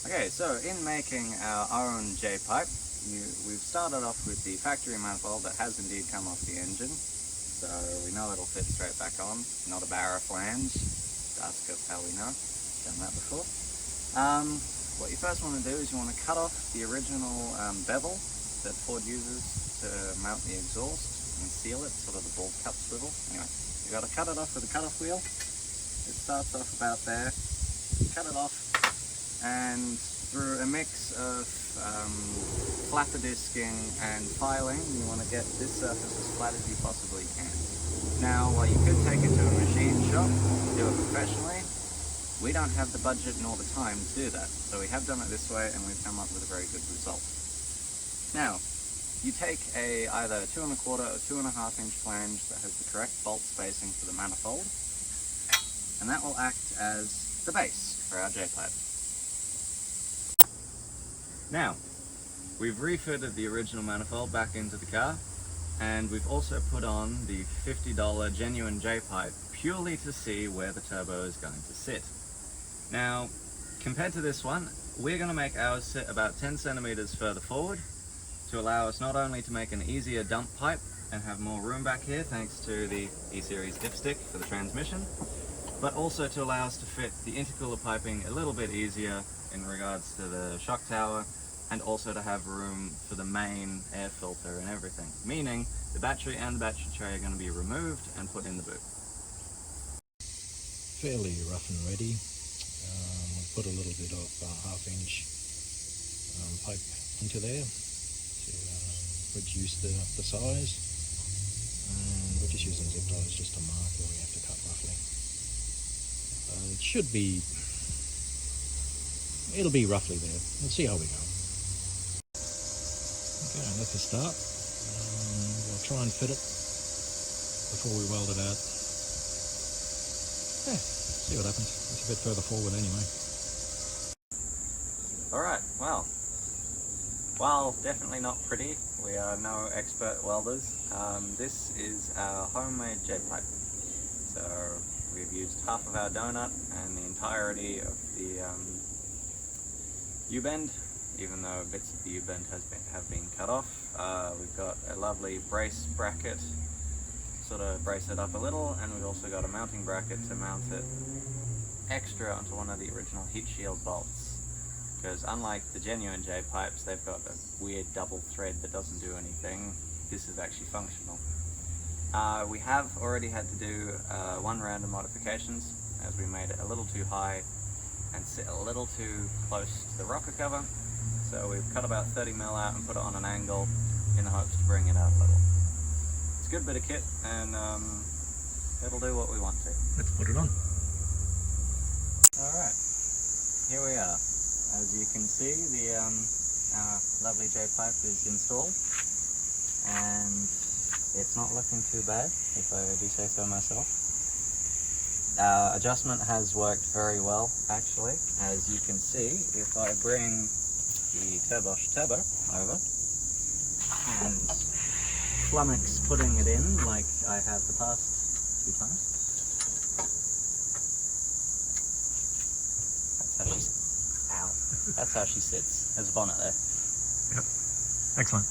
Okay, so in making our own J-pipe, we've started off with the factory manifold that has indeed come off the engine. So we know it'll fit straight back on, not a barra flange. Ask us how we know, done that before. What you first want to do is you want to cut off the original bevel that Ford uses to mount the exhaust and seal it, sort of the ball cup swivel. Anyway, you've got to cut it off with a cut-off wheel. It starts off about there. Cut it off, and through a mix of flatter disking and filing, you want to get this surface as flat as you possibly can. Now, while you could take it to a machine shop and do it professionally, we don't have the budget nor the time to do that. So we have done it this way, and we've come up with a very good result. Now, you take either 2 1/4 or 2 1/2 inch flange that has the correct bolt spacing for the manifold, and that will act as the base for our J-pipe. Now, we've refitted the original manifold back into the car, and we've also put on the $50 genuine J-pipe purely to see where the turbo is going to sit. Now, compared to this one, we're going to make ours sit about 10 centimeters further forward to allow us not only to make an easier dump pipe and have more room back here thanks to the E-Series dipstick for the transmission, but also to allow us to fit the intercooler piping a little bit easier in regards to the shock tower, and also to have room for the main air filter and everything, meaning the battery and the battery tray are going to be removed and put in the boot. Fairly rough and ready. Put a little bit of 1/2 inch pipe into there to reduce the size, and we're just using zip ties just to mark where we have to cut roughly. It should be, it'll be roughly there. We'll see how we go. Okay, that's a start. We'll try and fit it before we weld it out. Yeah, see what happens. It's a bit further forward anyway. Alright, well, while definitely not pretty, we are no expert welders. This is our homemade J-pipe. So we've used half of our donut and the entirety of the U-bend, even though bits of the U-bend have been cut off. We've got a lovely brace bracket, sort of brace it up a little, and we've also got a mounting bracket to mount it extra onto one of the original heat shield bolts. Because unlike the genuine J-pipes, they've got a weird double thread that doesn't do anything. This is actually functional. We have already had to do one round of modifications, as we made it a little too high and sit a little too close to the rocker cover. So we've cut about 30 mil out and put it on an angle in the hopes to bring it out a little. It's a good bit of kit, and it'll do what we want to. Let's put it on. Alright, here we are. As you can see, our lovely J-pipe is installed, and it's not looking too bad, if I do say so myself. Our adjustment has worked very well, actually. As you can see, if I bring the turbo over and flummox putting it in like I have the past 2 times, that's how she sits. There's a bonnet there. Yep, excellent.